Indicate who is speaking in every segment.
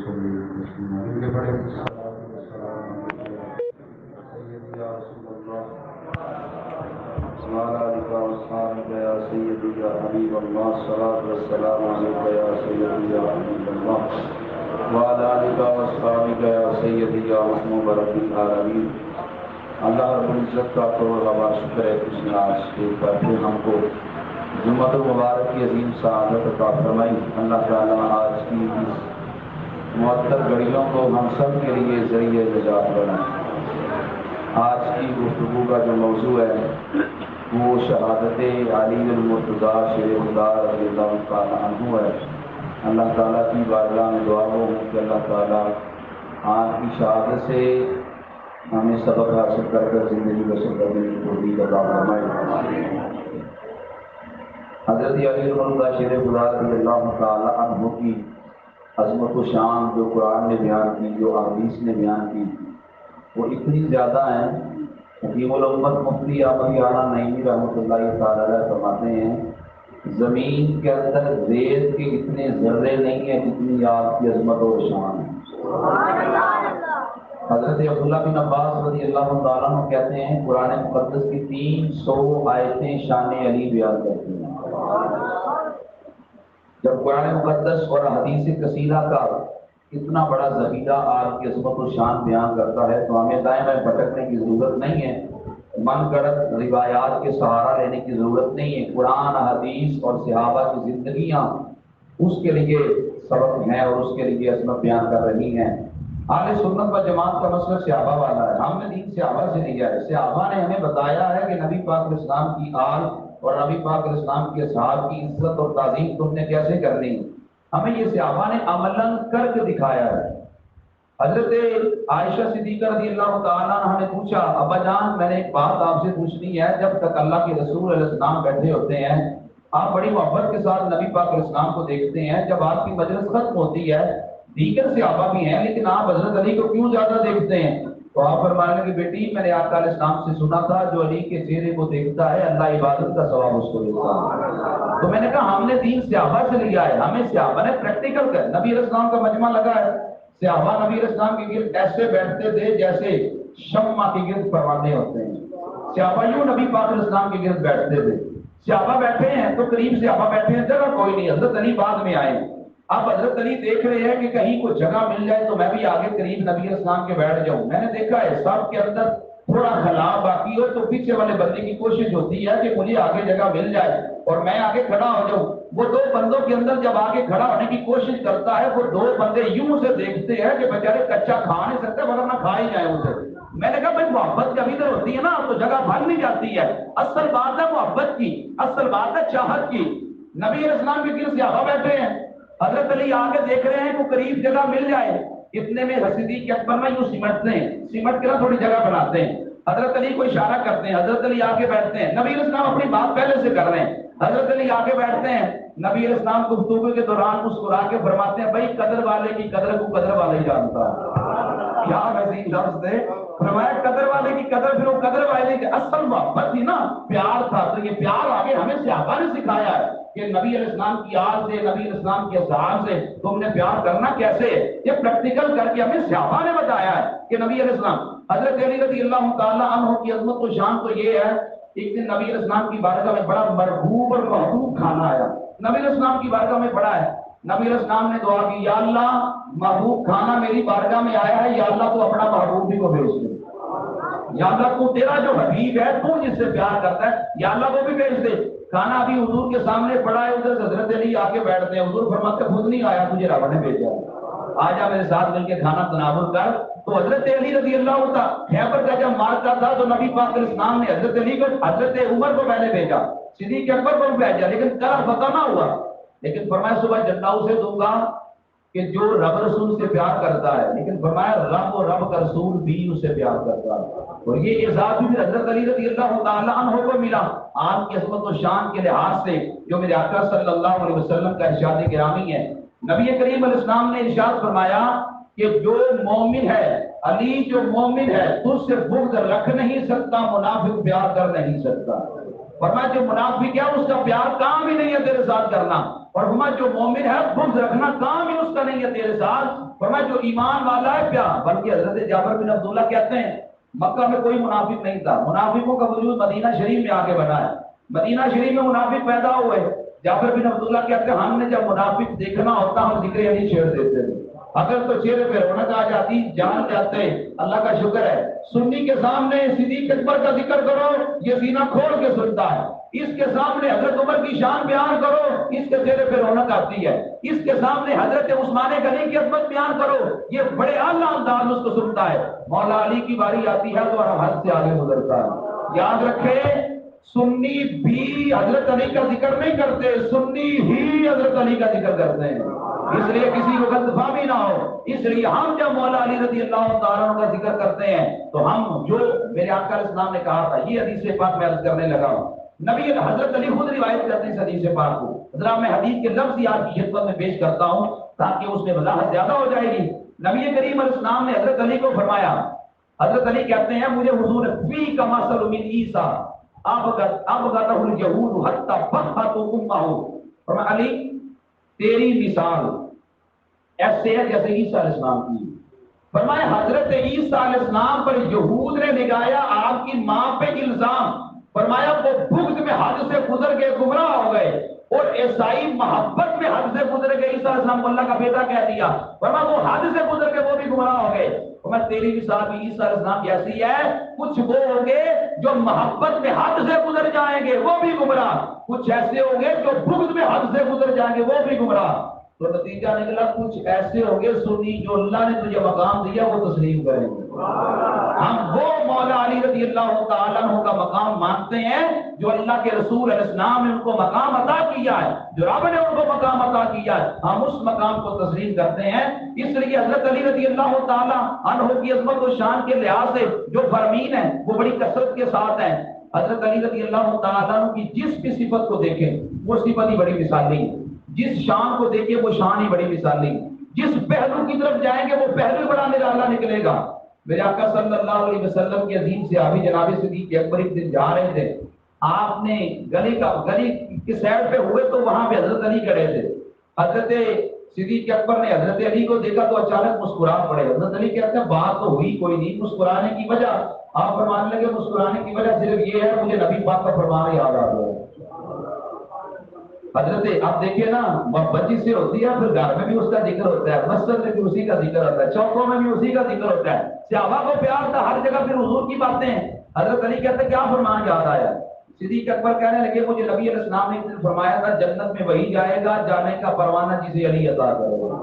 Speaker 1: وسلم تسليما كثيرا بڑے الصلاة والسلام سيدي يا رسول الله وعلى آلك وأصحابك يا سيدي يا حبيب الله الصلاة والسلام عليك يا سيدي يا حبيب الله وعلى آلك وأصحابك يا سيدي يا محمود رب العالمين. اللہ رب العزت کا کروڑ شکر ہے کہ اس نے آج کے پڑھتے ہم کو جمعۃ المبارک کی عظیم سعادت عطا فرمائی. اللہ تعالیٰ آج کی اس معطر گھڑیوں کو ہم سب کے لیے ذریعہ نجات بنائے. آج کی گفتگو کا جو موضوع ہے وہ شہادت علی المرتضیٰ شیر خدا رضی اللہ تعالیٰ عنہ ہے. اللہ تعالیٰ کی بارگاہ میں دعا ہو کہ اللہ تعالیٰ آج کی شہادت سے ہمیں سبق حاصل کر کر زندگی بسر کرنے کی توفیق عطا فرمائے. حضرت علی المرتضیٰ شیر خدا رضی اللہ تعالیٰ عنہ کی عظمت و شان جو قرآن نے بیان کی، جو احادیث نے بیان کی، وہ اتنی زیادہ ہیں. حکیم الامت مفتی احمد اعلیٰ نعیمی رحمۃ اللہ تعالیٰ علیہ فرماتے ہیں زمین کے اندر ریت کے اتنے ذرے نہیں ہیں جتنی آپ کی عظمت و شان ہے. حضرت عبداللہ بن عباس رضی اللہ تعالیٰ عنہ کہتے ہیں قرآن مقدس کی 300 آیتیں شان علی بیان کرتی ہیں. جب قرآن مقدس اور حدیث کثیرہ کا اتنا بڑا ذخیرہ آپ کی عظمت و شان بیان کرتا ہے تو ہمیں دائیں بائیں بھٹکنے کی ضرورت نہیں ہے، من گڑت روایات کے سہارا لینے کی ضرورت نہیں ہے. قرآن حدیث اور صحابہ کی زندگیاں اس کے لیے سبق ہیں اور اس کے لیے عظمت بیان کر رہی ہیں. اہل سنت و جماعت کا مسئلہ صحابہ والا ہے. ہم نے دین صحابہ سے لیا ہے. صحابہ نے ہمیں بتایا ہے کہ نبی پاک علیہ السلام کی آل اور نبی پاک علیہ السلام کے اصحاب کی عزت اور تعظیم تم نے کیسے کرنی ہے. ہمیں یہ صحابہ نے عملاً کر کے دکھایا ہے. حضرت عائشہ صدیقہ رضی اللہ تعالیٰ عنہ نے پوچھا ابا جان میں نے ایک بات آپ سے پوچھنی ہے، جب تک اللہ کے رسول علیہ السلام بیٹھے ہوتے ہیں آپ بڑی محبت کے ساتھ نبی پاک علیہ السلام کو دیکھتے ہیں، جب آپ کی مجلس ختم ہوتی ہے دیگر صحابہ بھی ہیں لیکن آپ حضرت علی کو کیوں زیادہ دیکھتے ہیں؟ تو آپ فرمانے لگے بیٹی میں نے آقا علیہ السلام سے سنا تھا جو علی کے چہرے کو دیکھتا ہے اللہ عبادت کا ثواب اس کو دیتا ہے. تو میں نے کہا ہم نے دین صحابہ سے لیا ہے، ہمیں صحابہ نے پریکٹیکل کر. نبی علیہ السلام کا مجمع لگا ہے، صحابہ نبی علیہ السلام کے گرد ایسے بیٹھتے تھے جیسے شمع کے گرد پروانے ہوتے ہیں. صحابہ یوں نبی پاک علیہ السلام کے گرد بیٹھتے تھے. صحابہ بیٹھے ہیں تو قریب صحابہ بیٹھے ہیں، جگہ کوئی نہیں. حضرت علی بعد میں آئے. اب حضرت علی دیکھ رہے ہیں کہ کہیں کوئی جگہ مل جائے تو میں بھی آگے قریب نبی علیہ السلام کے بیٹھ جاؤں. میں نے دیکھا ہے سب کے اندر تھوڑا خلا باقی ہو تو پیچھے والے بندے کی کوشش ہوتی ہے کہ مجھے آگے جگہ مل جائے اور میں آگے کھڑا ہو جاؤں. وہ دو بندوں کے اندر جب آگے کھڑا ہونے کی کوشش کرتا ہے وہ دو بندے یوں اسے دیکھتے ہیں کہ بیچارے کچا کھا نہیں سکتے ورنہ کھا ہی جائیں اسے. میں نے کہا بھائی محبت جب ادھر ہوتی ہے نا تو جگہ بھر نہیں جاتی ہے. اصل بات ہے محبت کی، اصل بات ہے چاہت کی. نبی علیہ السلام کے گرد صحابہ بیٹھے ہیں، حضرت علی آگے دیکھ رہے ہیں کہ قریب جگہ مل جائے. اتنے میں صدیق اکبر میں یوں سمٹتے ہیں، سمٹ کے نا تھوڑی جگہ بناتے ہیں. حضرت علی کو اشارہ کرتے ہیں، حضرت علی آگے بیٹھتے ہیں. نبی علیہ السلام اپنی بات پہلے سے کر رہے ہیں، حضرت علی آگے بیٹھتے ہیں. نبی علیہ السلام گفتگو کے دوران مسکرا کے فرماتے ہیں بھائی قدر والے کی قدر کو قدر والا ہی جانتا ہے. کیا عظیم لفظ ہے. فرمایا قدر والے کی قدر پھر وہ قدر والے کی اصل محبت تھی نا، پیار تھا. تو یہ پیار آگے ہمیں صحابہ نے سکھایا ہے کہ نبی علیہ السلام کی آل سے نبی علیہ السلام کے اصحاب سے تم نے پیار کرنا کیسے ہے. یہ پریکٹیکل کر کے ہمیں صحابہ نے بتایا ہے کہ نبی علیہ السلام. حضرت علی رضی اللہ تعالیٰ عنہ کی عظمت و شان تو یہ ہے ایک دن نبی علیہ السلام کی بارگاہ میں بڑا مرغوب اور محبوب کھانا آیا. نبی علیہ السلام کی بارگاہ میں پڑا ہے. نبی علیہ السلام نے دعا کی یا اللہ محبوب کھانا میری بارگاہ میں آیا ہے، یا اللہ تو اپنا محبوب بھی کو بھیج دے. یا اللہ تو تیرا جو حبیب ہے تو جس سے پیار کرتا ہے یا اللہ وہ بھی بھیج دے. کھانا ابھی حضور کے سامنے پڑا ہے، ادھر حضرت علی آگے بیٹھتے ہیں. حضور فرماتے خود نہیں آیا تجھے رب نے بھیجا، آجا میرے ساتھ مل کے کھانا تناول کر. تو حضرت علی رضی اللہ عنہ خیبر کا جب مارکا تھا تو نبی پاک علیہ السلام نے حضرت علی کو حضرت عمر کو پہلے بھیجا، صدیق اکبر کو بھیجا، لیکن کل پتہ نہ ہوا. لیکن فرمایا صبح جنہ اسے دوں گا کہ جو رب رسول سے پیار کرتا ہے. لیکن فرمایا رب اور رب کا رسول بھی اسے پیار کرتا ہے. اور یہ اعزاز بھی حضرت علی رضی اللہ تعالیٰ عنہ کو ملا آپ کی عظمت و شان کے لحاظ سے، جو میرے آقا صلی اللہ علیہ وسلم کا ارشاد گرامی ہے. نبی کریم علیہ السلام نے ارشاد فرمایا کہ جو مومن ہے علی جو مومن ہے تو اس سے بغض رکھ نہیں سکتا، منافق پیار کر نہیں سکتا. فرمایا جو منافق ہے اس کا پیار کام ہی نہیں ہے تیرے ساتھ کرنا. اور فرمایا جو مومن ہے بغض رکھنا کام ہی اس کا نہیں ہے تیرے ساتھ. فرمایا جو ایمان والا ہے کیا. بلکہ حضرت جابر بن عبداللہ کہتے ہیں مکہ میں کوئی منافق نہیں تھا, منافقوں کا وجود مدینہ شریف میں آ کے بنا ہے. مدینہ شریف میں منافق پیدا ہوئے. جابر بن عبداللہ کہتے ہیں ہم نے جب منافق دیکھنا ہوتا ہم ذکر علی چھیڑ دیتے تھے. اگر تو چہرے پہ رونق آ جاتی جان جاتے اللہ کا شکر ہے. سنی کے سامنے صدیق اکبر کا ذکر کرو یہ سینہ کھول کے سنتا ہے. اس کے سامنے حضرت عمر کی شان بیان کرو اس کے چہرے پہ رونق آتی ہے. اس کے سامنے حضرت عثمان غنی کی عظمت بیان کرو یہ بڑے اعلیٰ انداز اس کو سنتا ہے. مولا علی کی باری آتی ہے تو حد سے آگے گزرتا ہے. یاد رکھے سنی بھی حضرت علی کا ذکر نہیں کرتے, سنی ہی حضرت علی کا ذکر کرتے ہیں. اس لیے کسی کو غلط فہمی نہ ہو. اس لیے ہم جب مولا علی رضی اللہ تعالیٰ عنہ کا ذکر کرتے ہیں تو ہم جو میرے آقا علیہ السلام نے کہا تھا یہ حدیث پاک میں عرض کرنے لگا ہوں. نبی حضرت علی خود روایت کرتے ہیں اس حدیث پاک کو. ذرا میں حدیث کے لفظ ہی آپ کی خدمت میں پیش کرتا ہوں تاکہ اس میں وضاحت زیادہ ہو جائے گی. نبی کریم علیہ السلام نے حضرت علی کو فرمایا, حضرت علی کہتے ہیں مجھے حضور فی کا مثل من عیسیٰ ابغضہ الجہود حتی فخۃ امہ. فرمایا علی تیری مثال ایسے ہے جیسے عیسیٰ علیہ السلام کی. فرمایا حضرت عیسیٰ علیہ السلام پر یہود نے لگایا آپ کی ماں پہ الزام. فرمایا وہ بغض میں حد سے گزر کے گمراہ ہو گئے اور عیسائی محبت میں حد سے گزر کے عیسیٰ علیہ السلام کو اللہ کا بیٹا کہہ دیا. فرمایا وہ حد سے گزر کے وہ بھی گمراہ ہو گئے. فرمایا تیری مثال بھی عیسیٰ علیہ السلام کیسی ہے, کچھ وہ ہوں گے جو محبت میں حد سے گزر جائیں گے وہ بھی گمراہ, کچھ ایسے ہوں گے جو بغض میں حد سے گزر جائیں گے وہ بھی گمراہ. تو نتیجہ نکلا کچھ ایسے ہوں گے سنی جو اللہ نے تجھے مقام دیا وہ تسلیم کریں گے. ہم وہ مولا علی رضی اللہ تعالیٰ عنہ کا مقام مانتے ہیں جو اللہ کے رسول علیہ السلام نے ان کو مقام عطا کیا ہے, جو رب نے ان کو مقام عطا کیا ہے, ہم اس مقام کو تسلیم کرتے ہیں. اس لیے حضرت علی رضی اللہ تعالیٰ عنہ کی عظمت و شان کے لحاظ سے جو فرمین ہیں وہ بڑی کثرت کے ساتھ ہیں. حضرت علی رضی اللہ تعالیٰ عنہ کی جس بھی صفت کو دیکھیں وہ صفت ہی بڑی مثالی ہے, جس شان کو دیکھیں وہ شان ہی بڑی مثالی, جس پہلو کی طرف جائیں گے وہ پہلو بڑا نرالا نکلے گا. میرے آقا صلی اللہ علیہ وسلم کے عظیم صحابی جناب صدیق اکبر ایک دن جا رہے تھے. آپ نے گلی کی سائڈ پہ ہوئے تو وہاں پہ حضرت علی کھڑے تھے. حضرت صدیق اکبر نے حضرت علی کو دیکھا تو اچانک مسکرا پڑے. حضرت علی کہتے ہیں بات تو ہوئی کوئی نہیں, مسکرانے کی وجہ آپ فرمانے لگے مسکرانے کی وجہ صرف یہ ہے مجھے نبی پاک کا فرمان یاد آ گیا. حضرت آپ دیکھیے نا بچی سے ہوتی ہے پھر گھر میں بھی اس کا ذکر ہوتا ہے, مسجد میں بھی اسی کا ذکر ہوتا ہے, چوکوں میں بھی اسی کا ذکر ہوتا ہے. صحابہ کو پیار تھا ہر جگہ پھر حضور کی باتیں. حضرت علی کہتے ہیں کیا فرمان یاد آیا. صدیق اکبر کہنے لگے مجھے نبی علیہ السلام نے ایک دن فرمایا تھا جنت میں وہی جائے گا جانے کا پروانہ جسے علی عطا کرے گا.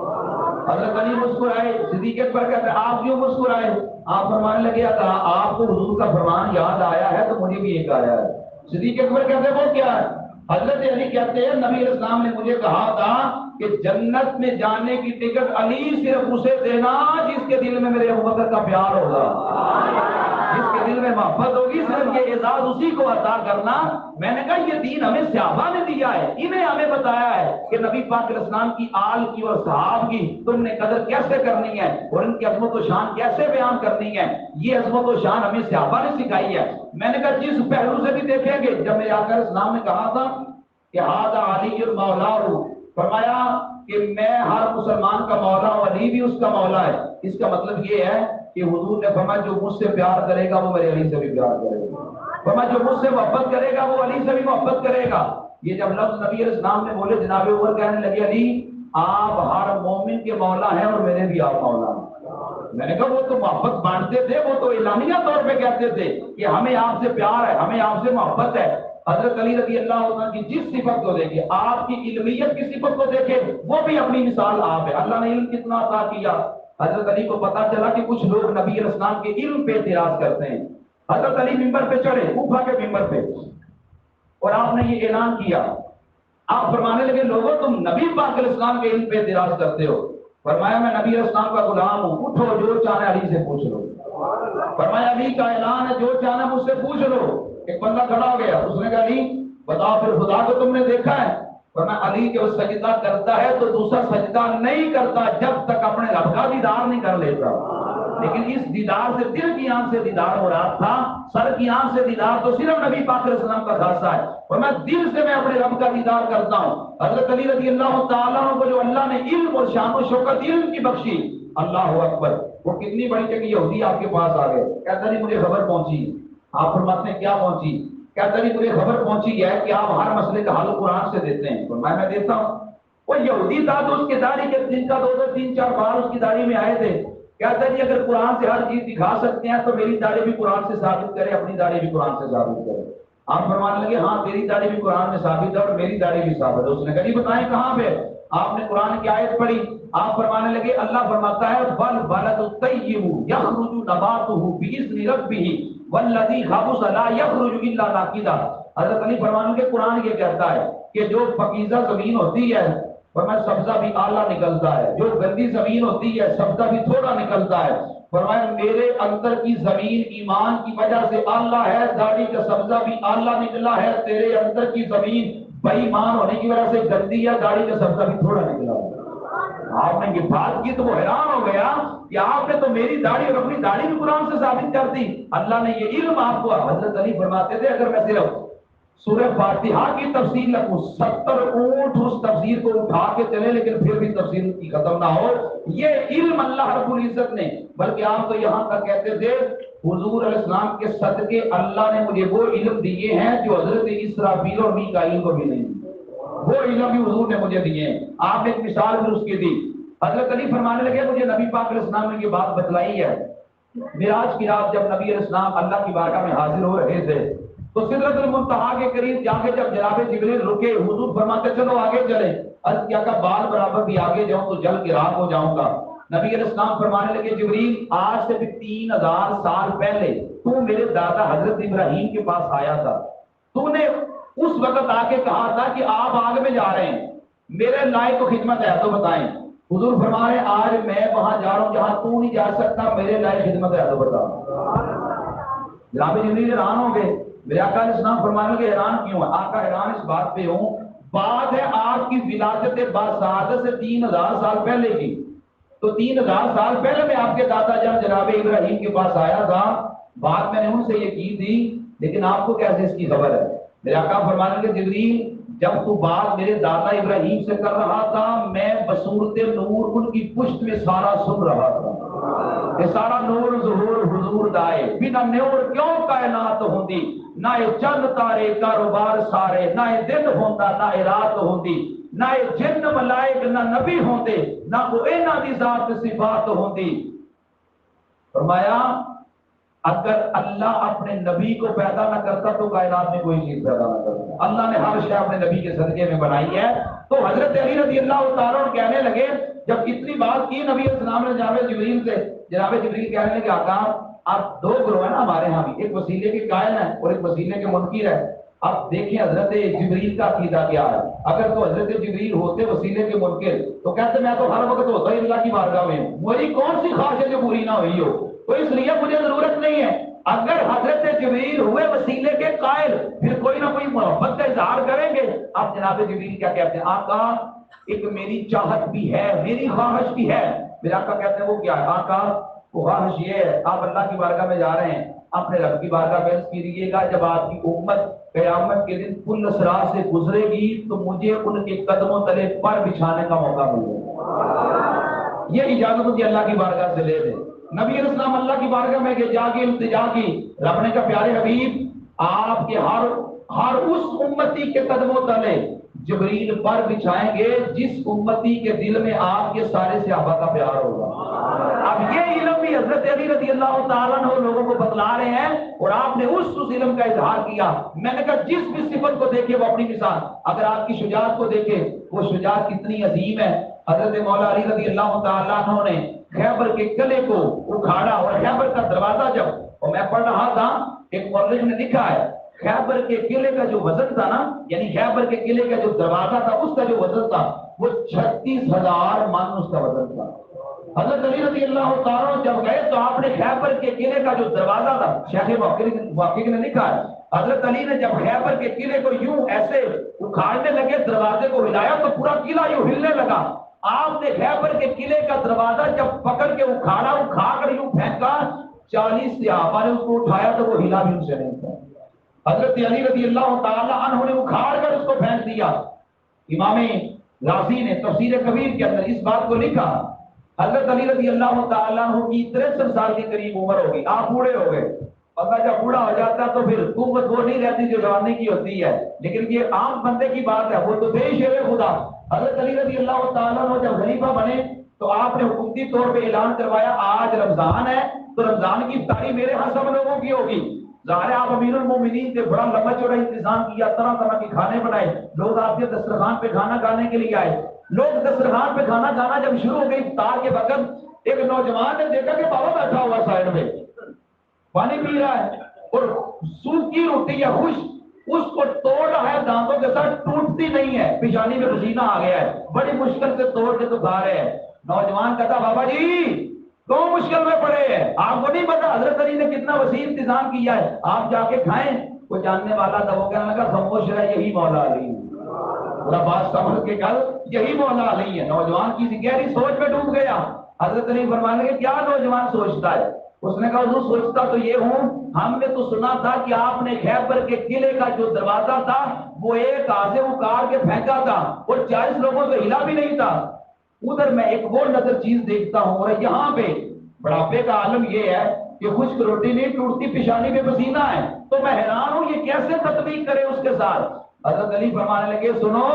Speaker 1: حضرت علی مسکرائے. صدیق اکبر کہتے ہیں آپ کیوں مسکرائے. آپ فرمانے لگے آپ کو حضور کا فرمان یاد آیا ہے تو مجھے بھی ایک آیا ہے. صدیق اکبر کہتے ہیں وہ کیا ہے. حضرت علی کہتے ہیں نبی علیہ السلام نے مجھے کہا تھا کہ جنت میں جانے کی ٹکٹ علی صرف اسے دینا جس کے دل میں میرے ابوبکر کا پیار ہوگا, جس کے دل میں محبت ہوگی, صرف یہ اعزاز اسی کو عطا کرنا. میں نے کہا یہ دین ہمیں صحابہ نے دیا ہے, انہیں ہمیں بتایا ہے کہ نبی پاک علیہ السلام کی آل کی اور صحاب کی تم نے قدر کیسے کرنی ہے اور ان کی عظمت و شان کیسے بیان کرنی ہے. یہ عظمت و شان ہمیں صحابہ نے سکھائی ہے. میں نے کہا جس پہلو سے بھی دیکھیں گے, جب میرے آقا علیہ السلام نے کہا تھا کہ ہذا علی مولا, فرمایا کہ میں ہر مسلمان کا مولا ہوں, علی بھی اس کا مولا ہے. اس کا مطلب یہ ہے کہ حضور نے فرمایا جو مجھ سے پیار کرے گا وہ میرے علی سے بھی پیار کرے گا. فرمایا جو مجھ سے محبت کرے گا وہ علی سے بھی محبت کرے گا. یہ جب لفظ نبی علیہ السلام نے بولے جناب عمر کہنے لگے علی آپ ہر مومن کے مولا ہیں اور میرے بھی آپ مولا ہیں. میں نے کہا وہ تو محبت بانٹتے تھے, وہ تو اعلانیہ طور پہ کہتے تھے کہ ہمیں آپ سے پیار ہے, ہمیں آپ سے محبت ہے. حضرت علی رضی اللہ عنہ کی جس صفت کو دیکھیں, آپ کی علمیت کی صفت کو دیکھیں, وہ بھی اپنی مثال آپ ہے. اللہ نے علم کتنا عطا کیا. حضرت علی کو پتا چلا کہ کچھ لوگ نبی علیہ السلام کے علم پہ اعتراض کرتے ہیں. حضرت علی ممبر پہ چڑھے, کوفہ کے ممبر پہ, اور آپ نے یہ اعلان کیا. آپ فرمانے لگے لوگوں تم نبی پاک علیہ السلام کے علم پہ اعتراض کرتے ہو. فرمایا میں نبی علیہ السلام کا غلام ہوں, اٹھو جو چاہے علی سے پوچھ لو. فرمایا علی کا اعلان ہے جو چاہے مجھ سے پوچھ لو. ایک بندہ کھڑا ہو گیا, اس نے کہا علی بتاؤ پھر خدا کو تم نے دیکھا ہے. فرمایا علی جب سجدہ کرتا ہے تو دوسرا سجدہ نہیں کرتا جب تک اپنے رب کا دیدار نہیں کر لیتا. لیکن اس دیدار سے دل کی آنکھ سے دیدار ہو رہا تھا، سر کی آنکھ سے دیدار تو صرف نبی پاک علیہ السلام کا خاصہ ہے، اور میں دل سے میں اپنے رب کا دیدار کرتا ہوں۔ حضرت علی رضی اللہ تعالیٰ عنہ کو جو اللہ نے علم اور شان و شوکت علم کی بخشی، اللہ اکبر، وہ کتنی بڑی کہ یہودی آپ کے پاس آ گئے، کہتا نہیں مجھے خبر پہنچی، آپ فرماتے ہیں کیا پہنچی؟ کہتا نہیں مجھے خبر پہنچی ہے کہ آپ ہر مسئلے کا حل قرآن سے دیتے ہیں، فرمایا میں دیتا ہوں۔ وہ یہودی تھا تو اس کے داڑھی کے دن کا 2-3-4 بال اس کی داڑھی میں آئے تھے، کہتا جی اگر قرآن سے ہر چیز دکھا سکتے ہیں تو میری داڑھی بھی قرآن سے ثابت کرے، اپنی داڑھی بھی قرآن سے ثابت کرے۔ آپ فرمانے لگے ہاں تیری داڑھی بھی قرآن میں ثابت ہے اور میری داڑھی بھی ثابت ہے۔ اس نے کہا جی بتائیں کہاں پہ؟ آپ نے قرآن کی آیت پڑھی، آپ فرمانے لگے اللہ فرماتا ہے والبلد الطیب یخرج نباتہ باذن ربہ والذی خبث لا یخرج الا ناقدا۔ حضرت علی فرمانے لگے قرآن یہ کہتا ہے کہ جو پاکیزہ زمین ہوتی ہے فرمایا سبزہ بھی اعلیٰ نکلتا ہے، جو گندی زمین ہوتی ہے سبزہ بھی تھوڑا نکلتا ہے۔ فرمایا میرے اندر کی زمین ایمان کی وجہ سے اعلیٰ ہے، داڑھی کا سبزہ بھی اعلیٰ نکلا ہے، تیرے اندر کی زمین بے ایمان ہونے کی وجہ سے گندی ہے، داڑھی کا سبزہ بھی تھوڑا نکلا ہے۔ آپ نے یہ بات کی تو وہ حیران ہو گیا کہ آپ نے تو میری داڑھی اور اپنی داڑھی بھی قرآن سے ثابت کر دی، اللہ نے یہ علم آپ کو۔ حضرت علی فرماتے تھے اگر میں صرف سورہ فاتحہ کی تفسیر لکھوں 70 اونٹ اس تفسیر کو اٹھا کے چلے لیکن پھر بھی تفسیر کی ختم نہ ہو۔ یہ علم اللہ رب العزت نے، بلکہ آپ تو یہاں تک کہتے تھے حضور علیہ السلام کے صدقے اللہ نے مجھے وہ علم دیے ہیں جو حضرت اسرافیل اور میکائیل کو بھی نہیں، وہ علم بھی حضور نے مجھے دیے ہیں۔ آپ نے ایک مثال بھی اس کی دی۔ حضرت علی فرمانے لگے مجھے نبی پاک علیہ السلام نے یہ بات بتلائی ہے، معراج کی رات جب نبی علیہ السلام اللہ کی بارگاہ میں حاضر ہو رہے تھے تو سدرۃ المنتہا کے قریب جا کے جب جناب جبریل رکے، حضور فرماتے چلو آگے چلیں، عرض کیا کہ بال برابر بھی آگے جاؤں تو جل کے راکھ ہو جاؤں گا۔ نبی علیہ السلام فرمانے لگے جبریل آج سے بھی 3000 سال پہلے تو میرے دادا حضرت ابراہیم کے پاس آیا تھا، تو نے اس وقت آ کے کہا تھا کہ آپ آگ میں جا رہے ہیں، میرے لائق کو خدمت ہے تو بتائیں۔ حضور فرما رہے ہیں آج میں وہاں جا رہا ہوں جہاں تو نہیں جا سکتا، میرے لائق خدمت ہے تو بتا۔ جناب جبریل حیران ہو گئے، میرے آقا علیہ السلام فرمانے لگے حیران کیوں ہے؟ آقا حیران اس بات پہ ہوں، بات ہے آپ کی ولادت باسعادت سے 3000 سال پہلے کی، تو 3000 سال پہلے میں آپ کے دادا جان جناب ابراہیم کے پاس آیا تھا، بات میں نے ان سے یہ کی تھی، لیکن آپ کو کیسے اس کی خبر ہے؟ میرے آقا فرمانے لگے جبریل جب تو بات میرے دادا ابراہیم سے کر رہا تھا میں بصورت نور ان کی پشت میں سارا سن رہا تھا کہ سارا نور ظہور حضور دائے، بنا نور کیوں کائنات ہوندی، نہ چند تارے کاروبار سارے، نہ دن ہوندا نہ رات ہوندی، نہ جن ملائک نہ نبی ہوندے، نہ کو اینا دی ذات صفات ہوندی۔ فرمایا اگر اللہ اپنے نبی کو پیدا نہ کرتا تو کائنات میں کوئی چیز پیدا نہ کرتا، اللہ نے ہر شے اپنے نبی کے صدقے میں بنائی ہے۔ تو حضرت علی رضی اللہ تعالیٰ عنہ کہنے لگے جب اتنی بات کی نبی علیہ السلام نے جناب جبریل سے، جناب جبریل کہنے لگے آقا آپ دو گروہ ہیں نا ہمارے ہاں بھی، ایک وسیلے کے قائل ہیں اور ایک وسیلے کے منکر ہے۔ اب دیکھیں حضرت جبریل کا عقیدہ کیا ہے، اگر تو حضرت جبریل ہوتے وسیلے کے منکر تو کہتے میں تو ہر وقت ہوتا ہی اللہ کی بارگاہ میں ہوں، میری کون سی خواہش ہے جو پوری نہ ہوئی ہو، تو اس لیے مجھے ضرورت نہیں ہے۔ اگر حضرت جبریل ہوئے وسیلے کے قائل پھر کوئی نہ کوئی محبت کا اظہار کریں گے۔ اب جناب جبریل کیا کہتے ہیں آقا ایک میری چاہت بھی ہے، میری خواہش بھی ہے۔ میرا آقا کہتے ہیں وہ کیا ہے؟ آقا وہ خواہش یہ ہے آپ اللہ کی بارگاہ میں جا رہے ہیں، اپنے رب کی بارگاہ میں کیجیے گا جب آپ کی امت قیامت کے دن پل صراط سے گزرے گی تو مجھے ان کے قدموں تلے پر بچھانے کا موقع ملے گا۔ یہ اجازت مجھے اللہ کی بارگاہ سے لے دیں۔ نبی علیہ السلام اللہ کی بارگاہ میں جا کے التجا کی، رب نے کہا پیارے حبیب آپ کے ہر اس امتی کے قدموں تلے جبریل پر بچھائیں گے جس امتی کے دل میں آپ کے سارے صحابہ کا پیار ہوگا۔ اب یہ علم بھی حضرت علی رضی اللہ تعالیٰ عنہ لوگوں کو بتلا رہے ہیں اور آپ نے اس علم کا اظہار کیا۔ میں نے کہا جس بھی صفت کو دیکھے وہ اپنی مثال، اگر آپ کی شجاعت کو دیکھے وہ شجاعت کتنی عظیم ہے۔ حضرت مولا علی رضی اللہ تعالیٰ عنہ نے خیبر کے قلعے کو اکھاڑا اور خیبر کا دروازہ جب، اور میں پڑھ رہا تھا ایک مورخ نے لکھا ہے خیبر کے قلعے کا جو وزن تھا نا، یعنی خیبر کے قلعے کا جو دروازہ تھا اس کا جو وزن تھا وہ 36,000 من اس کا وزن تھا۔ حضرت علی رضی اللہ تعالیٰ جب گئے تو آپ نے خیبر کے قلعے کا جو دروازہ تھا، شیخ محقق نے لکھا ہے حضرت علی نے جب خیبر کے قلعے کو یوں ایسے اکھاڑنے لگے دروازے کو ہلایا تو پورا قلعہ یوں ہلنے لگا۔ آپ نے خیبر کے قلعے کا دروازہ جب پکڑ کے اکھاڑا، اکھاڑ کر یوں پھینکا، 40 صحابہ نے اس کو اٹھایا تو وہ ہلا بھی ان سے نہیں تھا۔ حضرت علی رضی اللہ تعالی عنہ نے اکھاڑ کر اس کو پھینک دیا۔ امام رازی نے تفسیر کبیر کے اندر اس بات کو لکھا، حضرت علی رضی اللہ تعالیٰ عنہ کی 63 سال کے قریب عمر ہوگی، آپ بوڑھے ہو گئے۔ پتہ جب بوڑھا ہو جاتا تو پھر قوت وہ نہیں رہتی جو جوانی کی ہوتی ہے، لیکن یہ عام بندے کی بات ہے، وہ تو بے شیر خدا۔ حضرت علی رضی اللہ تعالیٰ عنہ جب خلیفہ بنے تو آپ نے حکومتی طور پہ اعلان کروایا آج رمضان ہے تو رمضان کی افطاری میرے ہاں سب لوگوں کی ہوگی۔ ظاہر آپ امیر المومنین سے بڑا لمبا چوڑا انتظام کیا، طرح طرح کے کھانے بنائے، لوگ آپ کے دسترخوان پہ کھانا کھانے کے لیے آئے۔ لوگ دسترخوان پہ کھانا کھانا جب شروع ہو گئی افطار کے وقت، ایک نوجوان نے دیکھا کہ بابا بیٹھا ہوا سائڈ میں پانی پی رہا ہے اور سوکھی روٹی یا خشک اس کو توڑ رہا ہے دانتوں کے ساتھ، ٹوٹتی نہیں ہے، پیشانی میں پسینہ آ گیا ہے، بڑی مشکل سے توڑ کے تو کھا رہے ہیں۔ نوجوان کہتا بابا جی کیوں مشکل میں پڑے ہیں، آپ کو نہیں پتا حضرت علی نے کتنا وسیع انتظام کیا ہے، آپ جا کے کھائیں۔ کوئی جاننے والا تھا، وہ کہنے لگا خاموش رہے، یہی مولا علی ہے، بات سمجھ کے کل یہی مولا علی ہے۔ نوجوان کی گہری سوچ میں ڈوب گیا۔ حضرت علی فرمانے لگے کیا نوجوان سوچتا ہے؟ اس نے کہا حضور سوچتا تو یہ ہوں، ہم نے تو سنا تھا کہ آپ نے خیبر کے قلعے کا جو دروازہ تھا وہ ایک ہاتھ سے اکھاڑ کے پھینکا تھا اور 40 لوگوں سے ہلا بھی نہیں تھا۔ ادھر میں ایک وہ نظر چیز دیکھتا ہوں اور یہاں پہ بڑھاپے کا عالم یہ ہے کہ خشک روٹی نہیں ٹوٹتی، پیشانی میں پسینہ ہے، تو میں حیران ہوں یہ کیسے تطبیق کرے اس کے ساتھ۔ حضرت علی فرمانے لگے سنو،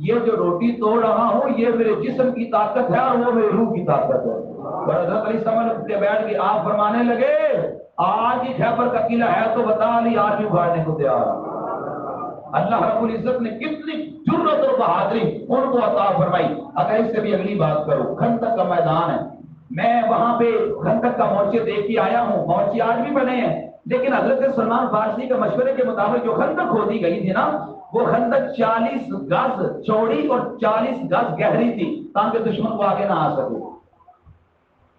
Speaker 1: یہ جو روٹی توڑ رہا ہوں یہ میرے جسم کی طاقت ہے اور وہ میرے روح کی طاقت ہے۔ اور حضرت علی سمجھ کے بیٹھ کے آپ فرمانے لگے آج ہی خیبر کا قلعہ ہے تو بتا علی آج بھی اگاڑنے کو تیار ہے۔ اللہ رب العزت نے کتنی جرأت اور بہادری ان کو عطا فرمائی۔ اگر اس سے بھی اگلی بات کرو، خندق کا میدان ہے، میں وہاں پہ خندق کا مورچے دیکھ کے آیا ہوں، مورچے آج بھی بنے ہیں، لیکن حضرت سلمان فارسی کے مشورے کے مطابق جو خندق کھودی گئی تھی نا، وہ خندق 40 گز چوڑی اور 40 گز گہری تھی تاکہ دشمن کو آگے نہ آ سکے۔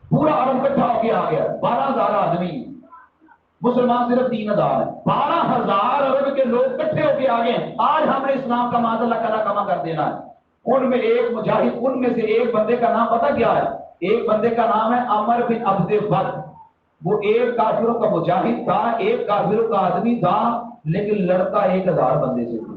Speaker 1: پورا عرب اکٹھا ہو کے آ گیا، 12,000 آدمی، مسلمان صرف 3,000 ہیں، 12,000 عرب کے لوگ اکٹھے ہو کے آگے ہیں۔ آج ہم نے اسلام کا معاذ اللہ کلا کما کر دینا ہے۔ ان میں ایک مجاہد، ان میں سے ایک بندے کا نام پتہ کیا ہے؟ ایک بندے کا نام ہے عمر بن عبد بر۔ وہ ایک کافروں کا مجاہد تھا، ایک کافروں کا آدمی تھا، لیکن لڑتا 1,000 بندے سے تھی۔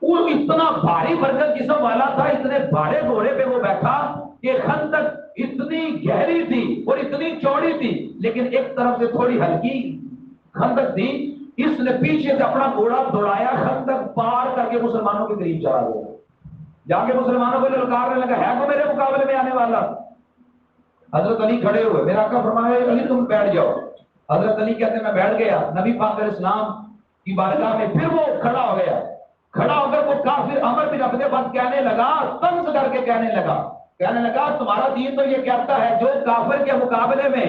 Speaker 1: وہ اتنا بھاری برکت جسم والا تھا، اتنے بڑے گھوڑے پہ وہ بیٹھا کہ خندق اتنی گہری تھی اور اتنی چوڑی تھی، لیکن ایک طرف سے تھوڑی ہلکی خندق تھی۔ اس نے پیچھے سے اپنا گھوڑا دوڑایا، خندق پار کر کے مسلمانوں کے قریب چلا گیا، جا کے مسلمانوں کو للکارنے لگا ہے تو میرے مقابلے میں آنے والا۔ حضرت علی کھڑے ہوئے، میرا آقا فرمایا علی تم بیٹھ جاؤ۔ حضرت علی کہتے ہیں میں بیٹھ گیا، نبی پاک علیہ السلام کی بارگاہ میں پھر وہ کھڑا ہو گیا۔ کھڑا ہو کر وہ کافر عمر بن عبد بر کہنے لگا، طنز کر کے کہنے لگا تمہارا دین تو یہ کہتا ہے جو کافر کے مقابلے میں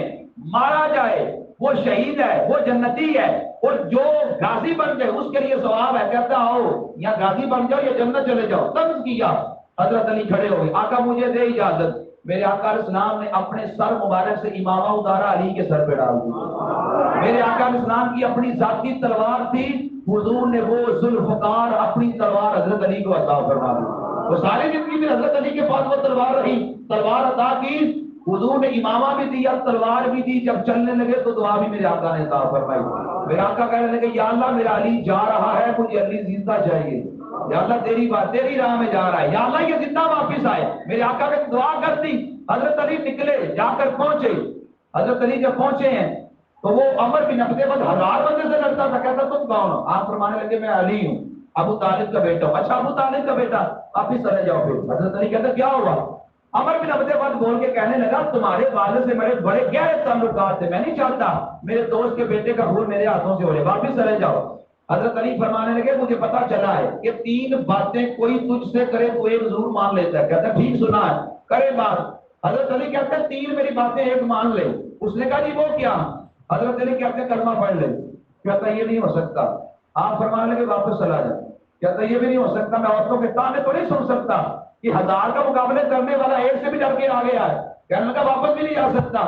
Speaker 1: مارا جائے وہ شہید ہے، وہ جنتی ہے، اور جو غازی بن جائے اس کے لیے ثواب ہے۔ کہتا آؤ یا غازی بن جاؤ یا جنت چلے جاؤ، طنز کیا۔ حضرت علی کھڑے ہوئے، آقا مجھے دے اجازت۔ میرے آقا علیہ السلام نے اپنے سر مبارک سے امامہ اتارا، علی کے سر پہ ڈال دیا۔ میرے آقا علیہ السلام کی اپنی ذاتی تلوار تھی، حضور نے وہ ذوالفقار اپنی تلوار حضرت علی کو عطا فرما دی۔ وہ ساری زندگی میں حضرت علی کے پاس وہ تلوار رہی، تلوار عطا کی، حضور نے امامہ بھی دیا، تلوار بھی دی، جب چلنے لگے تو دعا بھی میرے آقا نے عطا فرمائی۔ میرے آقا کہنے لگے یا اللہ میرا علی جا رہا ہے، مجھے علی زندہ چاہیے، یا اللہ تیری بات تیری راہ میں جا رہا ہے، یا اللہ یہ زندہ واپس آئے۔ میرے آقا نے دعا کر دی، حضرت علی نکلے، جا کر پہنچے۔ حضرت علی جب پہنچے ہیں تو وہ عمر بن عبد بر 1000 بندے سے لڑتا تھا، کہتا تم کون ہو؟ آپ فرمانے لگے میں علی ہوں، ابو طالب کا بیٹا ہوں۔ اچھا ابو طالب کا بیٹا، واپس چلے جاؤ پھر۔ حضرت علی کہتا کیا ہوا؟ عمر بن عبد بر بول کے کہنے لگا تمہارے والد سے میرے بڑے گہرے تعلقات تھے، میں نہیں چاہتا میرے دوست کے بیٹے کا خون میرے ہاتھوں سے ہو جائے، واپس چلے جاؤ۔ حضرت علی فرمانے لگے مجھے پتا چلا ہے کہ 3 باتیں کوئی تجھ سے کرے تو ایک ضرور مان لیتا ہے۔ کہتا ٹھیک سنا ہے، کرے بات۔ حضرت علی کہتے ہیں 3 میری باتیں ایک مان لے۔ اس نے کہا جی وہ کیا؟ حضرت علی کہتے ہیں کلمہ پڑھ لے۔ کہتا یہ نہیں ہو سکتا۔ آپ فرمانے لگے واپس چلا جائے۔ کہتا یہ بھی نہیں ہو سکتا، میں عورتوں کے تانے تو نہیں سن سکتا کہ 1000 کا مقابلے کرنے والا ایک سے بھی ڈر کے آ گیا ہے۔ کہنے لگا واپس بھی نہیں جا سکتا۔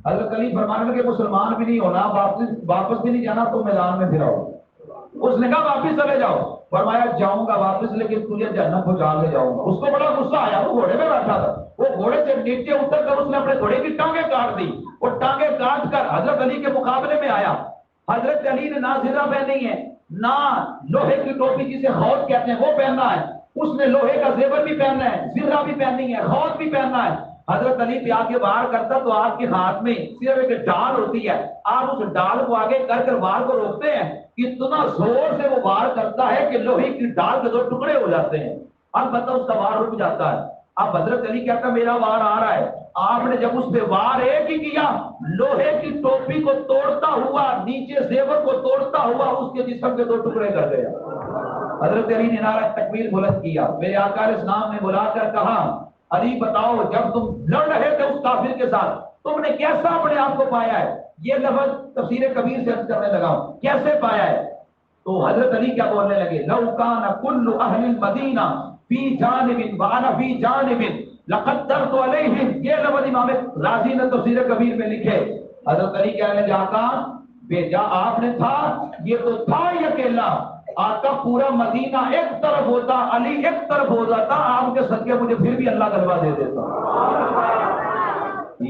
Speaker 1: حضرت علی فرمانے لگے مسلمان بھی نہیں ہونا، واپس بھی نہیں جانا تو میدان میں پھراؤ۔ اس نے کہا واپس چلے جاؤ. فرمایا جاؤں گا واپس لیکن تجھے جہنم پہنچا کے جاؤں گا. اس کو بڑا غصہ آیا, وہ گھوڑے میں بیٹھا تھا, وہ گھوڑے سے نیچے اتر کر اس نے اپنے گھوڑے کی ٹانگیں کاٹ دی. وہ ٹانگیں کاٹ کر حضرت علی کے مقابلے میں آیا. حضرت علی نے نہ زرہ پہنی ہے نہ لوہے کی ٹوپی جسے خوت کہتے ہیں وہ پہننا ہے. اس نے لوہے کا زیور بھی پہننا ہے, زرہ بھی پہننی ہے, خوت بھی پہننا ہے. حضرت علی پہ آگے وار کرتا تو آپ کے ہاتھ میں صرف ایک ڈال ہوتی ہے, آپ اس ڈال کو آگے کر کر وار کو روکتے ہیں. اتنا زور سے وہ وار کرتا ہے کہ لوہے کی ڈال کے 2 ٹکڑے ہو جاتے ہیں. اب بتا اس کا وار رک جاتا ہے. اب حضرت علی کہتا میرا وار آ رہا ہے. آپ نے جب اس پہ وار ایک ہی کیا, لوہے کی ٹوپی کو توڑتا ہوا, نیچے زیور کو توڑتا ہوا اس کے جسم کے 2 ٹکڑے کر گیا. حضرت علی نے نعرہ تکبیر بلند کیا. میرے آقا علیہ السلام نے بلا کر کہا علی بتاؤ جب تم لڑ رہے تھے اس کافر کے ساتھ تم نے کیسا اپنے آپ کو پایا ہے؟ یہ لفظ تفسیر کبیر سے کرنے لگا ہوں, کیسے پایا ہے؟ تو حضرت علی کیا بولنے لگے, لو کان کل اہل المدینہ فی جانب وانا فی جانب لقدرت علیہم. یہ لفظ امام رازی نے تفسیر کبیر میں لکھے. حضرت علی کہنے لگے آقا بھیجا آپ نے تھا, یہ تو تھا ہی اکیلا. آقا پورا مدینہ ایک طرف ہوتا, علی ایک طرف ہو جاتا, آپ کے صدقے مجھے پھر بھی اللہ غلبہ دے دیتا.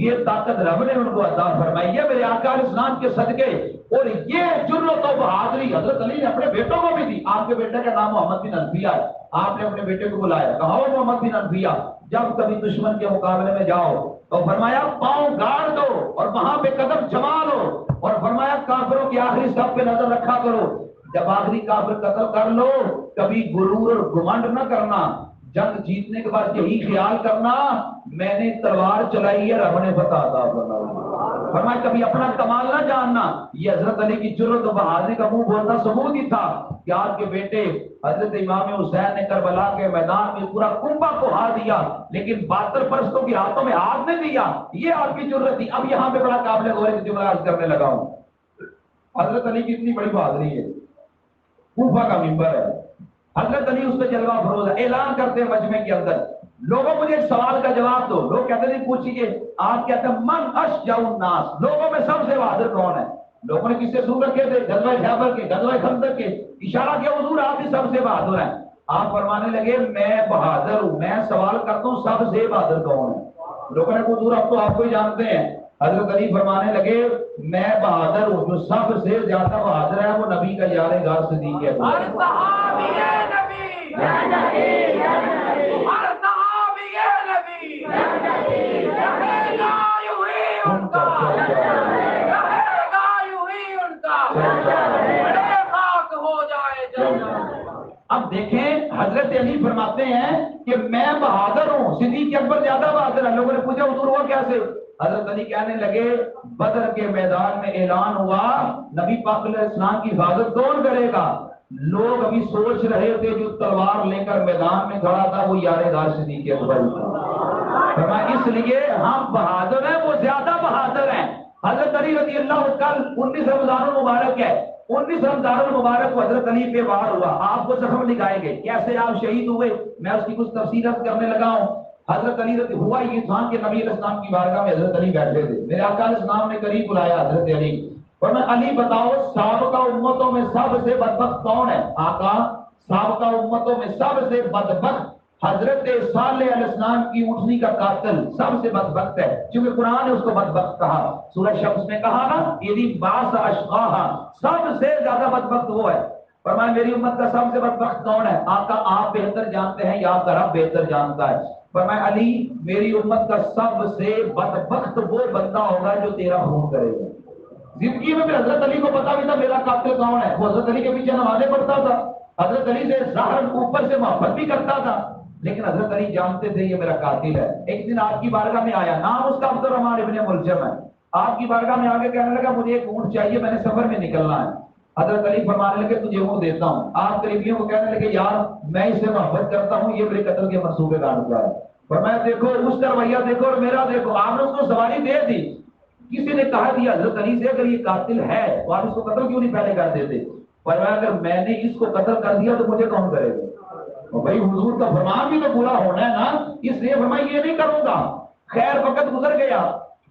Speaker 1: یہ طاقت رب نے ان کو عطا فرمائی ہے میرے آقا علیہ السلام کے صدقے. اور یہ جرأت و بہادری حضرت علی نے اپنے بیٹوں کو بھی دی. آپ کے بیٹے کا نام محمد بن انفیہ ہے. آپ نے اپنے بیٹے کو بلایا, کہا محمد بن انفیہ جب کبھی دشمن کے مقابلے میں جاؤ تو فرمایا پاؤں گاڑ دو اور وہاں پہ قدم جما لو, اور فرمایا کافروں کی آخری صف پہ نظر رکھا کرو. جب آخری کافر قتل کر لو کبھی غرور اور گھمنڈ نہ کرنا, جنگ جیتنے کے بعد یہی خیال کرنا میں نے تلوار چلائی ہے رب نے فتح عطا فرمائی. فرمایا کبھی اپنا کمال نہ جاننا. یہ حضرت علی کی جرأت و بہادری کا منہ بولنا ثبوت ہی تھا کہ آپ کے بیٹے حضرت امام حسین نے کربلا کے میدان میں پورا کنبہ کو ہار دیا لیکن باطل پرستوں کے ہاتھوں میں ہاتھ نہیں دیا. یہ آپ کی جرأت تھی. اب یہاں پہ بڑا قابل غور جملہ عرض کرنے لگا ہوں. حضرت علی کی اتنی بڑی بہادری ہے, کوفہ کا منبر ہے, حضرت علی اس پہ جلوہ افروز ہے, اعلان کرتے ہیں مجمع کے اندر لوگوں مجھے ایک سوال کا جواب دو. لوگ کہتے ہیں پوچھیے. آپ کہتے ہیں من اشجع الناس, لوگوں میں سب سے بہادر کون ہے؟ لوگوں نے کس سے سن رکھے تھے؟ غزوہ خیبر کے, غزوہ خندق کے. اشارہ کیا حضور آپ ہی سب سے بہادر ہیں. آپ فرمانے لگے میں بہادر ہوں. میں سوال کرتا ہوں سب سے بہادر کون ہے؟ لوگوں نے حضور اب تو آپ کو ہی جانتے ہیں. حضرت علی فرمانے لگے میں بہادر ہوں, جو سب سے زیادہ بہادر ہے وہ نبی کا یار غار صدیق ہے. اب دیکھیں حضرت علی فرماتے ہیں کہ میں بہادر ہوں, صدیق اکبر زیادہ بہادر ہے. لوگوں نے پوچھا حضور ہوا کیسے؟ حضرت علی کہنے لگے بدر کے میدان میں اعلان ہوا نبی پاک علیہ السلام کی حفاظت کون کرے گا؟ لوگ ابھی سوچ رہے تھے جو تلوار لے کر میدان میں کھڑا تھا وہ یار غار صدیق اکبر تھا. اس لیے ہم بہادر ہیں, وہ زیادہ بہادر ہیں. حضرت علی رضی اللہ کل 19 رمضان المبارک ہے, 19 رمضان المبارک کو حضرت علی پہ وار ہوا. آپ کو زخم دکھائے گئے کیسے آپ شہید ہوئے, میں اس کی کچھ تفصیلات کرنے لگا ہوں. حضرت علی رضی ہوا یہ تھا کہ نبی علیہ السلام کی بارگاہ میں حضرت علی بیٹھے تھے. میرے آقا علیہ السلام نے قریب بلایا حضرت علی, اور میں علی بتاؤ سابقہ امتوں میں سب سے بدبخت کون ہے؟ آقا سابقہ امتوں میں سب سے بدبخت حضرت صالح علیہ السلام کی اٹھنی کا قاتل سب سے بدبخت ہے, کیونکہ قرآن نے اس کو بدبخت کہا. سورہ شمس میں کہا نا یعنی باس اشقاہا, سب سے زیادہ بدبخت وہ ہے. فرمایا میری امت کا سب سے بدبخت کون ہے؟ آقا آپ بہتر جانتے ہیں یا آپ کا رب بہتر جانتا ہے. فرمایا علی میری امت کا سب سے بدبخت وہ بندہ ہوگا جو تیرا خون کرے گا. زندگی میں حضرت علی کو پتا بھی تھا میرا قاتل کون ہے. وہ حضرت علی کے پیچھے نمازیں پڑھتا تھا, حضرت علی سے ظاہر اوپر سے محبت بھی کرتا تھا, لیکن حضرت علی جانتے تھے یہ میرا قاتل ہے. ایک دن آپ کی بارگاہ میں آیا, نام اس کا عبد الرحمن ابن ملجم ہے. آپ کی بارگاہ میں آگے کہنے لگا مجھے ایک اونٹ چاہیے, میں نے سفر میں نکلنا ہے. حضرت علی فرمانے لگے تجھے وہ دیتا ہوں. آپ قریبیوں کو کہنے لگے یار میں اس سے محبت کرتا ہوں, یہ میرے قتل کے منصوبے ڈالتا ہے. فرمایا دیکھو اس کا رویہ دیکھو اور میرا دیکھو. آپ نے اس کو سواری دے دی. کسی نے کہا دیا حضرت علی سے اگر یہ قاتل ہے تو آپ اس کو قتل کیوں نہیں پہلے کر دیتے؟ فرمایا اگر میں نے اس کو قتل کر دیا تو مجھے کون کرے گا؟ بھائی حضور کا فرمان بھی تو پورا ہونا ہے نا, اس لیے فرمایا یہ نہیں کروں گا. خیر وقت گزر گیا,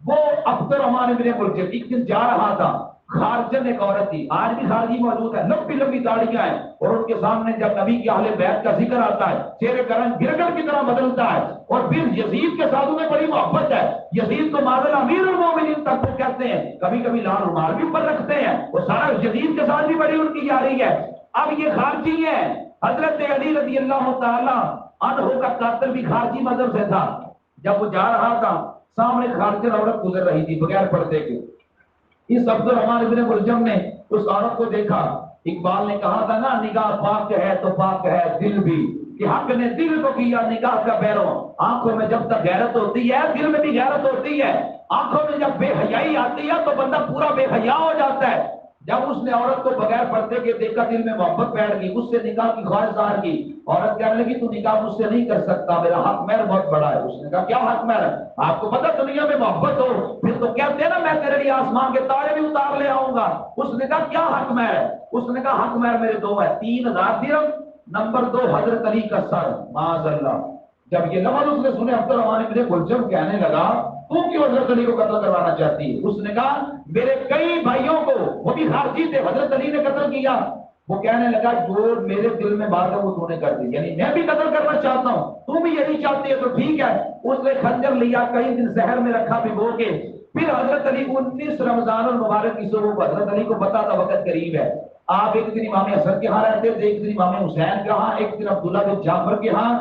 Speaker 1: وہ عبد الرحمن بن ملجم ایک دن جا رہا تھا، خارجن ایک عورت تھی، آج بھی خارجی موجود ہے، لمبی لمبی داڑیاں ہیں، اور ان کے سامنے جب نبی کی اہل بیت کا ذکر آتا ہے چہرے کا رنگ گرگٹ کی طرح بدلتا ہے، اور پھر یزید کے ساتھ انہیں بڑی محبت ہے، یزید کو ماضل امیر المومنین تک وہ کہتے ہیں، کبھی کبھی لال رومال بھی اوپر رکھتے ہیں، وہ سارا یزید کے ساتھ بھی بڑی ان کی یاری ہے۔ اب یہ خارجی ہے، حضرت علی رضی اللہ تعالی عنہ کا قاتل بھی خارجی مذہب سے تھا، جب وہ جا رہا تھا سامنے خارجن عورت گزر رہی تھی بغیر پردے کے، اس عبد الرحمن بن ملجم نے اس عورت کو دیکھا، اقبال نے کہا تھا نا نگاہ پاک ہے تو پاک ہے دل بھی، کہ حق نے دل کو کیا نگاہ کا بیروں، آنکھوں میں جب تک غیرت ہوتی ہے دل میں بھی غیرت ہوتی ہے، آنکھوں میں جب بے حیائی آتی ہے تو بندہ پورا بے حیا ہو جاتا ہے۔ جب اس نے عورت کو بغیر پردے کے دیکھا دل میں محبت بیٹھ گئی، اس سے نکاح کی خواہش ظاہر کی، عورت کہنے لگی تو نکاح مجھ سے نہیں کر سکتا، میرا حق مہر بہت بڑا ہے۔ اس نے کہا کیا حق مہر ہے؟ آپ کو پتا دنیا میں محبت ہو پھر تو کہتے ہیں نا میں تیرے لیے آسمان کے تارے بھی اتار لے آؤں گا۔ اس نے کہا کیا حق مہر ہے؟ اس نے کہا حق مہر میرے دو ہے، 3000 درہم، نمبر 2 حضرت علی کا سر، معاذ اللہ۔ جب یہ لفظ اس نے سنے عبد الرحمن بن ملجم کہنے لگا تو کیوں حضرت علی کو قتل کروانا چاہتی ہے؟ اس نے کہا میرے کئی بھائیوں کو، وہ بھی خارجی تھے، حضرت علی نے قتل کیا۔ وہ کہنے لگا جو میرے دل میں بات ہے وہ تو نے کر دی، یعنی میں بھی قتل کرنا چاہتا ہوں، تم بھی یہی چاہتی ہے تو ٹھیک ہے۔ اس نے خنجر لیا، کئی دن زہر میں رکھا بھگو کے، پھر حضرت علی کو 19 رمضان المبارک کی صبح کو حضرت علی کو پتا تھا وقت قریب ہے، آپ ایک دن امام حسن کے ہاں رہتے تھے، ایک دن امام حسین کے ہاں، ایک دن عبداللہ بن جعفر کے ہاں،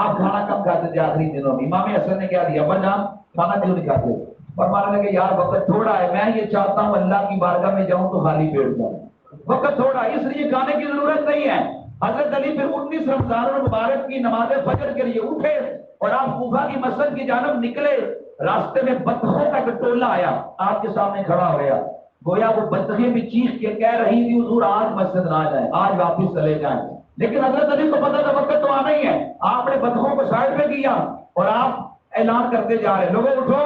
Speaker 1: آپ کھانا کم کھاتے تھے آخری دنوں میں۔ امام حسن نے کیا دیا، ابا جان کھانا کیوں نہیں کھاتے؟ فرمانے لگے یار وقت تھوڑا ہے، میں یہ چاہتا ہوں اللہ کی بارگاہ میں جاؤں تو خالی پیٹ جاؤں، وقت تھوڑا ہے اس لیے کھانے کی ضرورت نہیں ہے۔ حضرت علی پھر 19 رمضان المبارک کی نماز فجر کے لیے اٹھے اور آپ کوفہ کی مسجد کی جانب نکلے، راستے میں بطخوں کا ایک ٹولہ آیا، آپ کے سامنے کھڑا ہو گیا، گویا وہ بطخیں بھی چیخ کے کہہ رہی تھی حضور آج مسجد نہ جائیں، آج واپس چلے جائیں، لیکن حضرت علی کو پتا تھا وقت تو آنا ہی ہے۔ آپ نے بطخوں کو سائڈ پہ کیا اور آپ اعلان کرتے جا رہے، لوگوں اٹھو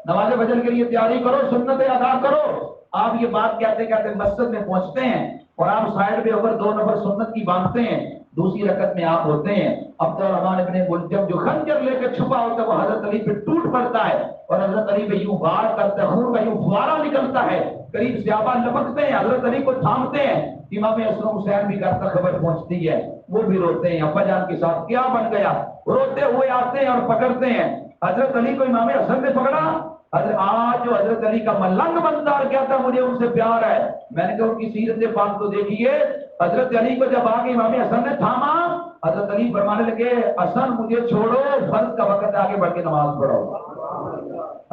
Speaker 1: نماز فجر کے لیے تیاری کرو، سنتیں ادا کرو۔ آپ یہ بات کہتے کہتے مسجد میں پہنچتے ہیں اور آپ سائڈ پہ اوپر 2 نفر سنت کی باندھتے ہیں، دوسری رکعت میں آپ ہوتے ہیں، عبد الرحمن بن ملجم جو خنجر لے کے چھپا ہوتا ہے وہ حضرت علی پہ ٹوٹ پڑتا ہے اور حضرت علی پہ یوں وار کرتا ہے، خون کا یوں فوارہ نکلتا ہے، قریب صحابہ لپکتے ہیں، حضرت علی کو تھامتے ہیں، امام حسن حسین بھی گھر تک خبر پہنچتی ہے، وہ بھی روتے ہیں، ابا جان کے ساتھ کیا بن گیا؟ روتے ہوئے آتے ہیں اور پکڑتے ہیں حضرت علی کو، امام حسن نے پکڑا، آج جو حضرت علی کا ملنگ بندار کہتا مجھے ان سے پیار ہے، میں نے کہا ان کی سیرت پاک تو دیکھیے، حضرت علی کو جب آگے امام حسن نے تھاما، حضرت علی فرمانے لگے حسن مجھے چھوڑو، فرض کا وقت آگے بڑھ کے نماز پڑھو۔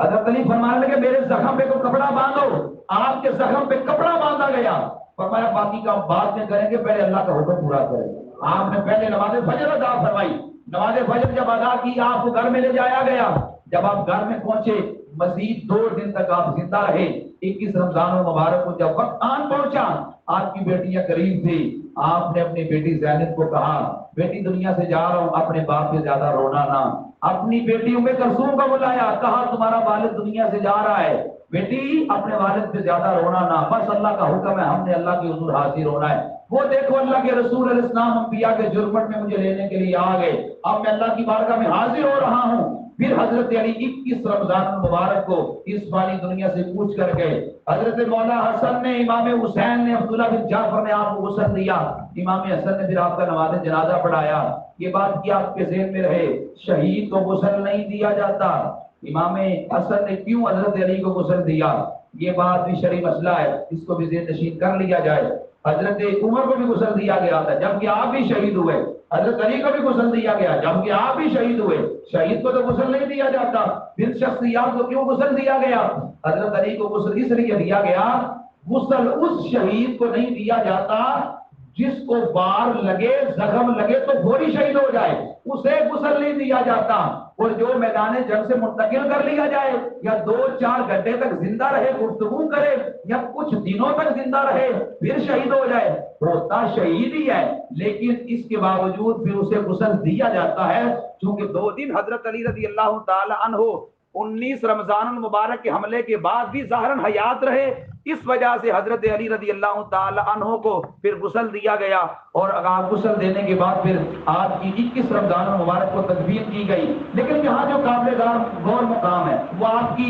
Speaker 1: حضرت علی فرمانے لگے میرے زخم پہ کوئی کپڑا باندھو، آپ کے زخم پہ کپڑا باندھا گیا، فرمایا باقی کا بعد میں کریں گے، پہلے اللہ کا حکم پورا کریں۔ آپ نے پہلے نماز فجر ادا فرمائی، نماز فجر جب ادا کی آپ کو گھر میں لے جایا گیا، جب آپ گھر میں پہنچے مزید 2 دن تک آپ زندہ رہے، 21 رمضان المبارک کو جب وقت آن پہنچا، آپ کی بیٹیاں قریب تھی، آپ نے اپنی بیٹی زینب کو کہا بیٹی دنیا سے جا رہا ہوں، اپنے باپ سے زیادہ رونا نہ۔ اپنی بیٹی ام کلثوم کو بلایا، کہا تمہارا والد دنیا سے جا رہا ہے، بیٹی اپنے والد سے زیادہ رونا نہ، بس اللہ کا حکم ہے، ہم نے اللہ کی حضور حاضر ہونا ہے۔ وہ دیکھو اللہ کے رسول علیہ السلام انبیاء کے جرمٹ میں مجھے لینے کے لیے آ گئے، اب میں اللہ کی بارگاہ میں حاضر ہو رہا ہوں۔ پھر حضرت علی 21 رمضان المبارک کو اس فانی دنیا سے کوچ کر گئے، حضرت مولا حسن نے، امام حسین نے، عبداللہ بن جعفر نے آپ کو غسل دیا، امام حسن نے پھر آپ کا نماز جنازہ پڑھایا۔ یہ بات کی آپ کے ذہن میں رہے، شہید کو غسل نہیں دیا جاتا، امام حسن نے کیوں حضرت علی کو غسل دیا، یہ بات بھی شرعی مسئلہ ہے، اس کو بھی ذہن نشین کر لیا جائے۔ حضرت عمر کو بھی غسل دیا گیا تھا جبکہ آپ بھی شہید ہوئے، حضرت علی کو بھی غسل دیا گیا جبکہ آپ بھی شہید ہوئے، شہید کو تو غسل نہیں دیا جاتا، پھر شخصیات کو کیوں غسل دیا گیا؟ حضرت علی کو غسل اس لیے دیا گیا، غسل اس شہید کو نہیں دیا جاتا جس کو بار لگے، زخم لگے تو فوری شہید ہو جائے، اسے غسل نہیں دیا جاتا، اور جو میدان جنگ سے منتقل کر لیا جائے یا 2-4 گھنٹے تک زندہ رہے، گفتگو کرے یا کچھ دنوں تک زندہ رہے پھر شہید ہو جائے، ہوتا شہید ہی ہے، لیکن اس کے باوجود پھر اسے غسل دیا جاتا ہے، چونکہ 2 دن حضرت علی رضی اللہ تعالی عنہ 19 رمضان المبارک کے حملے کے بعد بھی ظاہراً حیات رہے، اس وجہ سے حضرت علی رضی اللہ تعالی عنہ کو پھر غسل دیا گیا، اور غسل دینے کے بعد پھر آپ کی 21 رمضان المبارک کو تدفین کی گئی۔ لیکن یہاں جو قابل غور مقام ہے وہ آپ کی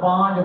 Speaker 1: 5